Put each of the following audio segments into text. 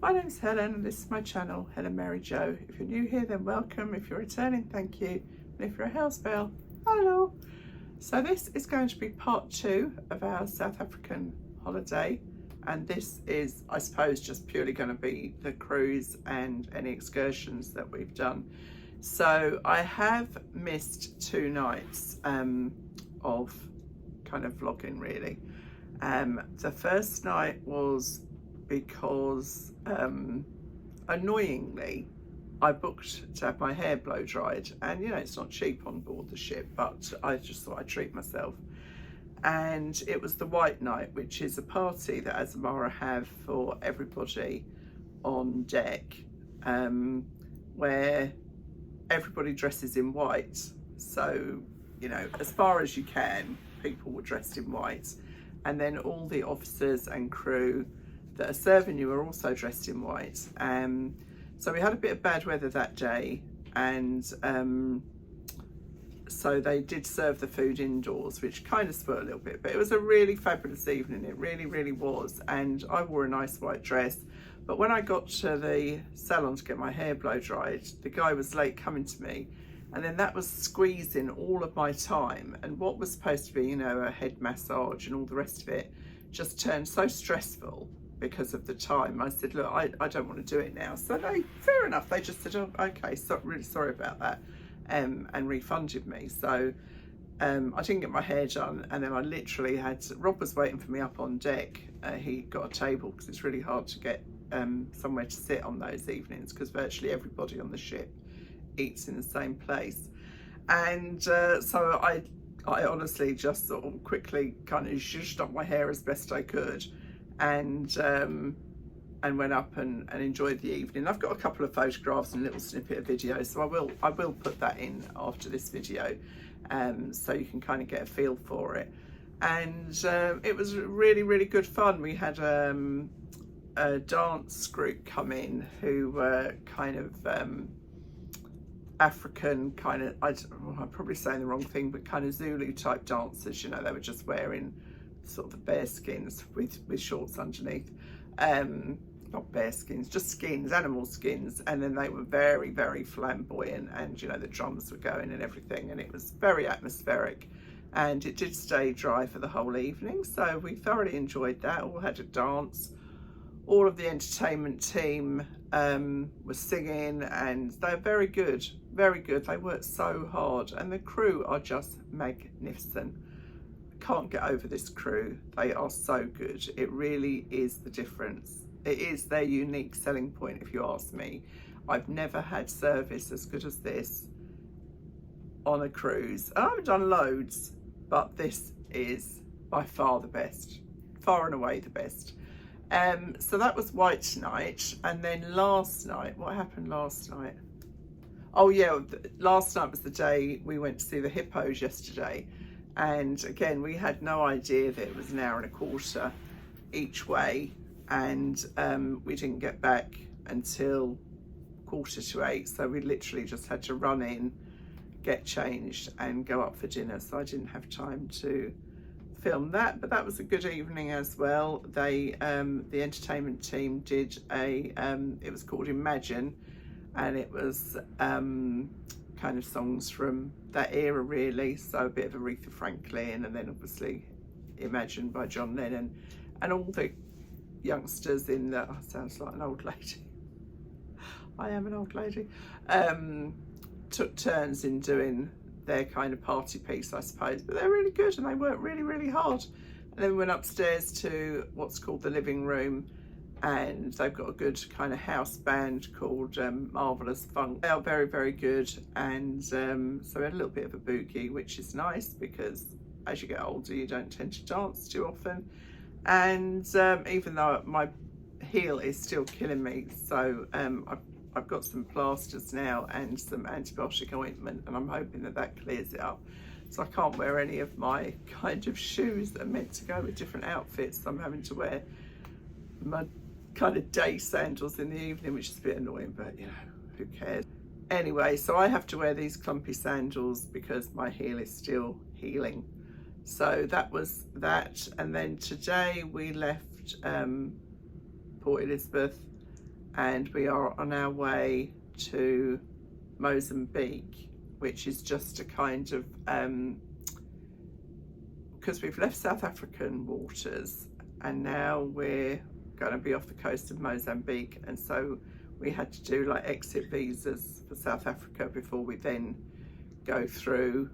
My name's Helen and this is my channel, Helen Mary Jo. If you're new here, then welcome. If you're returning, thank you. And if you're a house belle, hello. So this is going to be part 2 of our South African holiday. And this is, I suppose, just purely going to be the cruise and any excursions that we've done. So I have missed 2 nights of kind of vlogging really. The first night was because annoyingly I booked to have my hair blow dried, and you know it's not cheap on board the ship, but I just thought I'd treat myself. And it was the white night, which is a party that Azamara have for everybody on deck, where everybody dresses in white. So, you know, as far as you can, people were dressed in white, and then all the officers and crew that are serving you are also dressed in white. So we had a bit of bad weather that day, and so they did serve the food indoors, which kind of spoiled a little bit, but it was a really fabulous evening. It really was. And I wore a nice white dress, but when I got to the salon to get my hair blow dried, the guy was late coming to me, and then that was squeezing all of my time, and what was supposed to be, you know, a head massage and all the rest of it just turned so stressful because of the time. I said, look, I don't want to do it now. So they, fair enough, they just said, oh, okay, so really sorry about that, and refunded me. So I didn't get my hair done, and then I literally had to, Rob was waiting for me up on deck. He got a table because it's really hard to get somewhere to sit on those evenings because virtually everybody on the ship eats in the same place. And so I honestly just sort of quickly kind of zhuzhed up my hair as best I could, and went up and enjoyed the evening. I've got a couple of photographs and a little snippet of video, so I will put that in after this video, so you can kind of get a feel for it. And it was really good fun. We had a dance group come in who were kind of African, kind of, I'm probably saying the wrong thing, but kind of Zulu type dancers. You know, they were just wearing sort of the bear skins with shorts underneath. Not bear skins, just skins, animal skins. And then they were very flamboyant, and you know, the drums were going and everything, and it was very atmospheric. And it did stay dry for the whole evening, so we thoroughly enjoyed that. All had a dance. All of the entertainment team was singing, and they're very good. They work so hard, and the crew are just magnificent. Can't get over this crew. They are so good. It really is the difference. It is their unique selling point, if you ask me. I've never had service as good as this on a cruise. I haven't done loads, but this is by far the best, far and away the best. So that was white night. And then last night, what happened last night? Oh yeah, last night was the day we went to see the hippos yesterday. And again, we had no idea that it was an hour and a quarter each way. And we didn't get back until 7:45. So we literally just had to run in, get changed and go up for dinner. So I didn't have time to film that, but that was a good evening as well. They the entertainment team did a it was called Imagine, and it was kind of songs from that era really, so a bit of Aretha Franklin, and then obviously Imagine by John Lennon, and all the youngsters in the, oh, sounds like an old lady, I am an old lady, took turns in doing their kind of party piece, I suppose. But they're really good, and they work really hard. And then we went upstairs to what's called the living room, and they've got a good kind of house band called Marvelous Funk. They are very good, and so we had a little bit of a boogie, which is nice because as you get older you don't tend to dance too often. And even though my heel is still killing me, so I've got some plasters now and some antibiotic ointment, and I'm hoping that that clears it up. So I can't wear any of my kind of shoes that are meant to go with different outfits. So I'm having to wear my kind of day sandals in the evening, which is a bit annoying, but you know, who cares? Anyway, so I have to wear these clumpy sandals because my heel is still healing. So that was that. And then today we left Port Elizabeth and we are on our way to Mozambique, which is just a kind of because we've left South African waters and now we're going to be off the coast of Mozambique, and so we had to do like exit visas for South Africa before we then go through,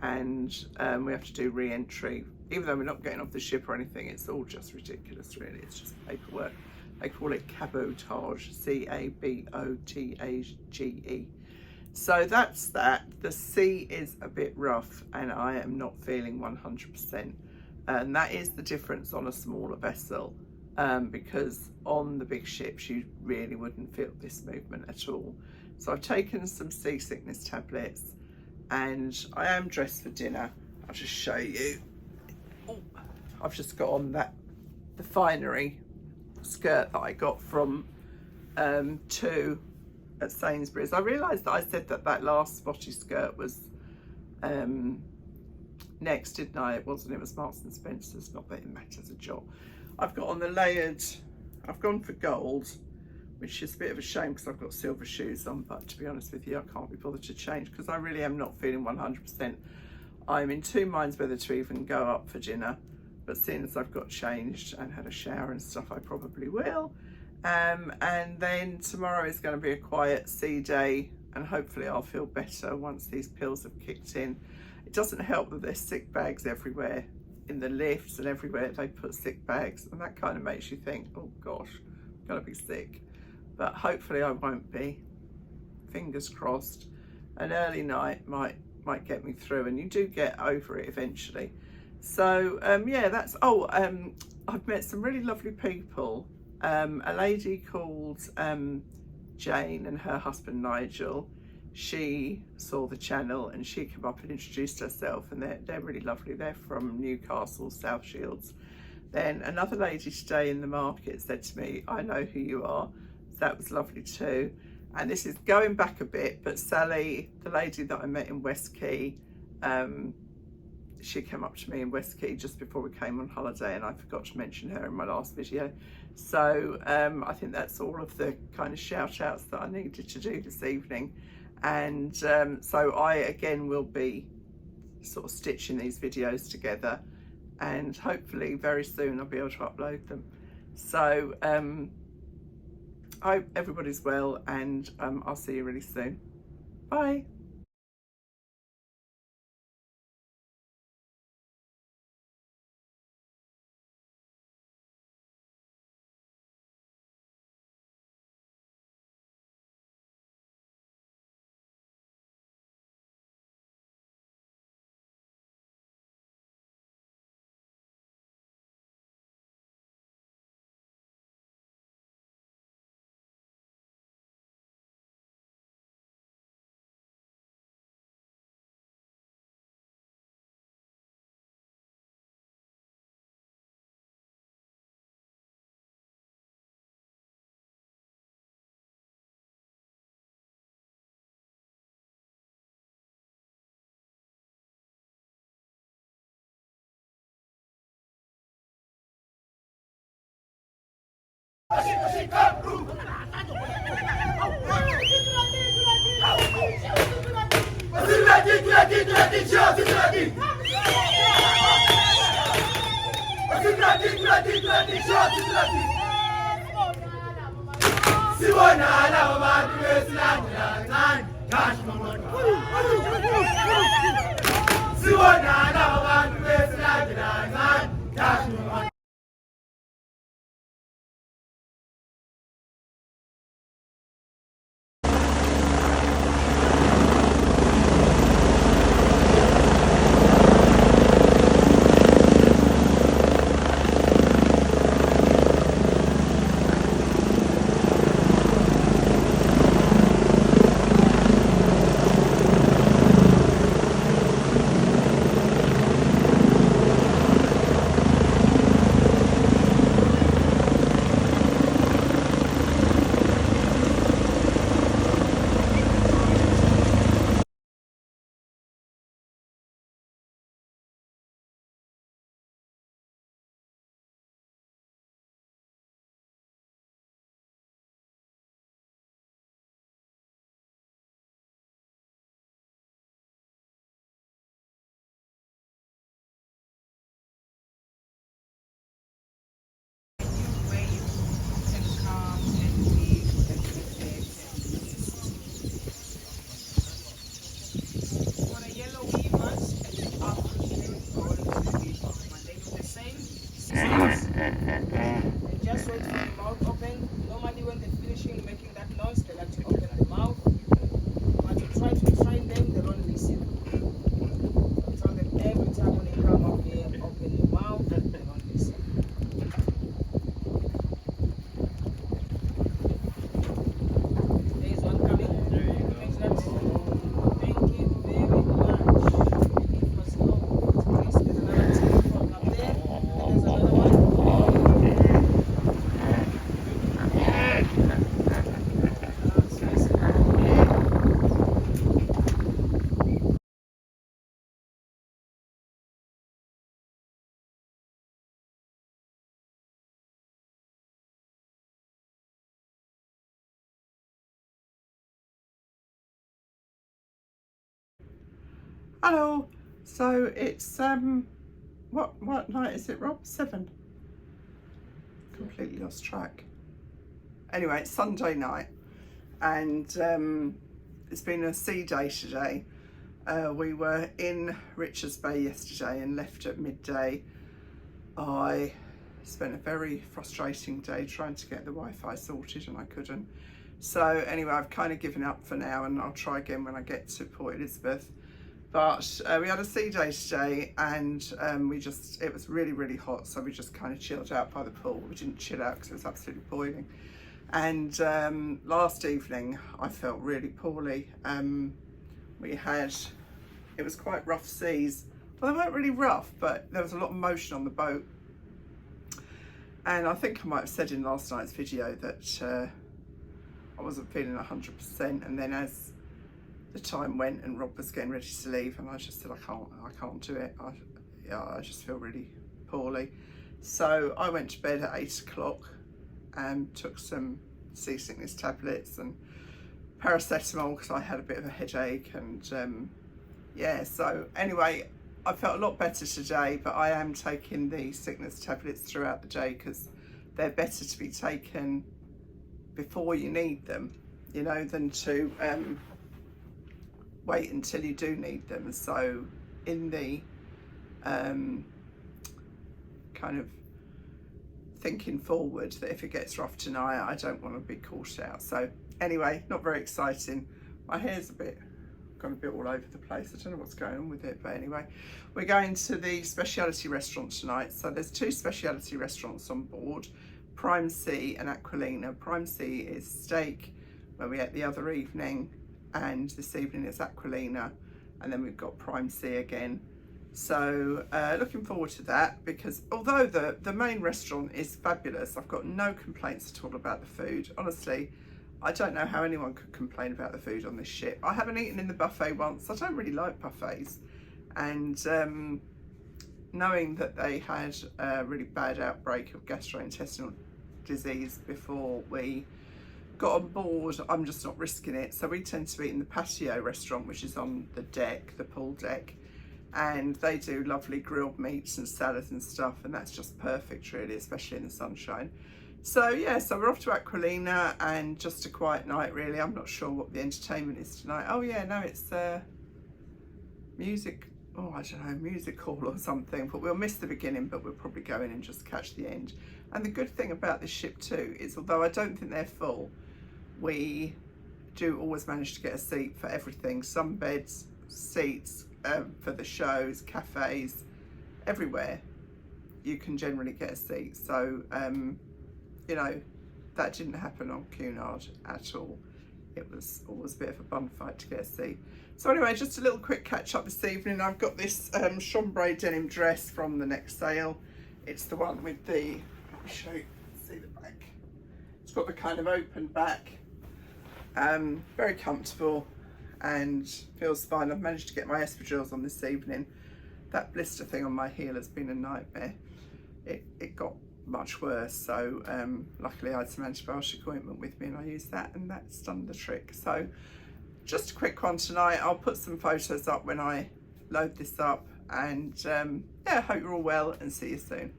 and we have to do re-entry. Even though we're not getting off the ship or anything, it's all just ridiculous really. It's just paperwork. They call it cabotage, C-A-B-O-T-A-G-E. So that's that. The sea is a bit rough and I am not feeling 100%. And that is the difference on a smaller vessel, because on the big ships you really wouldn't feel this movement at all. So I've taken some seasickness tablets and I am dressed for dinner. I'll just show you. Oh, I've just got on the finery skirt that I got from two at Sainsbury's. I realised that I said that last spotty skirt was Next, didn't I? It wasn't, it was Marks and Spencer's, not that it matters a jot. I've got on the layered, I've gone for gold, which is a bit of a shame because I've got silver shoes on, but to be honest with you, I can't be bothered to change because I really am not feeling 100%. I'm in two minds whether to even go up for dinner, but seeing as I've got changed and had a shower and stuff, I probably will. And then tomorrow is going to be a quiet sea day, and hopefully I'll feel better once these pills have kicked in. It doesn't help that there's sick bags everywhere in the lifts and everywhere they put sick bags, and that kind of makes you think, oh gosh, I'm going to be sick. But hopefully I won't be. Fingers crossed. An early night might get me through, and you do get over it eventually. So yeah, that's, I've met some really lovely people. A lady called Jane and her husband Nigel. She saw the channel and she came up and introduced herself, and they're really lovely. They're from Newcastle, South Shields. Then another lady today in the market said to me, I know who you are. So that was lovely too. And this is going back a bit, but Sally, the lady that I met in West Quay, she came up to me in West Quay just before we came on holiday, and I forgot to mention her in my last video. So I think that's all of the kind of shout outs that I needed to do this evening. And so I again will be sort of stitching these videos together, and hopefully very soon I'll be able to upload them. So I hope everybody's well, and I'll see you really soon. Bye. Hello. So it's what night is it, Rob? 7. Completely lost track. Anyway, it's Sunday night, and it's been a sea day today. We were in Richards Bay yesterday and left at midday. I spent a very frustrating day trying to get the Wi-Fi sorted and I couldn't. So anyway, I've kind of given up for now and I'll try again when I get to Port Elizabeth. But we had a sea day today, and it was really, really hot, so we just kind of chilled out by the pool. We didn't chill out because it was absolutely boiling. And last evening, I felt really poorly. It was quite rough seas. Well, they weren't really rough, but there was a lot of motion on the boat. And I think I might have said in last night's video that I wasn't feeling 100%. And then as the time went and Rob was getting ready to leave, and I just said, I can't do it. I just feel really poorly. So I went to bed at 8 o'clock and took some seasickness tablets and paracetamol because I had a bit of a headache. And yeah, so anyway, I felt a lot better today, but I am taking the sickness tablets throughout the day because they're better to be taken before you need them, you know, than to wait until you do need them. So in the kind of thinking forward that if it gets rough tonight, I don't want to be caught out. So anyway, not very exciting. My hair's gone a bit all over the place. I don't know what's going on with it, but anyway, we're going to the speciality restaurant tonight. So there's 2 speciality restaurants on board, Prime Sea and Aquilina. Prime Sea is steak, where we ate the other evening, and this evening it's Aquilina, and then we've got Prime Sea again. So looking forward to that, because although the main restaurant is fabulous, I've got no complaints at all about the food. Honestly, I don't know how anyone could complain about the food on this ship. I haven't eaten in the buffet once. I don't really like buffets, and knowing that they had a really bad outbreak of gastrointestinal disease before we got on board, I'm just not risking it. So we tend to eat in the patio restaurant, which is on the deck, the pool deck, and they do lovely grilled meats and salads and stuff, and that's just perfect really, especially in the sunshine. So yeah, so we're off to Aquilina, and just a quiet night really. I'm not sure what the entertainment is tonight. Oh yeah, no, it's music, oh I don't know, music hall or something, but we'll miss the beginning, but we'll probably go in and just catch the end. And the good thing about this ship too is, although I don't think they're full, we do always manage to get a seat for everything. Some beds, seats for the shows, cafes, everywhere you can generally get a seat. So you know, that didn't happen on Cunard at all. It was always a bit of a bun fight to get a seat. So anyway, just a little quick catch up this evening. I've got this chambray denim dress from the next sale. It's the one with the, let me show you, see the back. It's got the kind of open back. Very comfortable and feels fine. I've managed to get my espadrilles on this evening. That blister thing on my heel has been a nightmare. It got much worse, so luckily I had some antibiotic ointment with me and I used that, and that's done the trick. So just a quick one tonight. I'll put some photos up when I load this up, and yeah, hope you're all well and see you soon.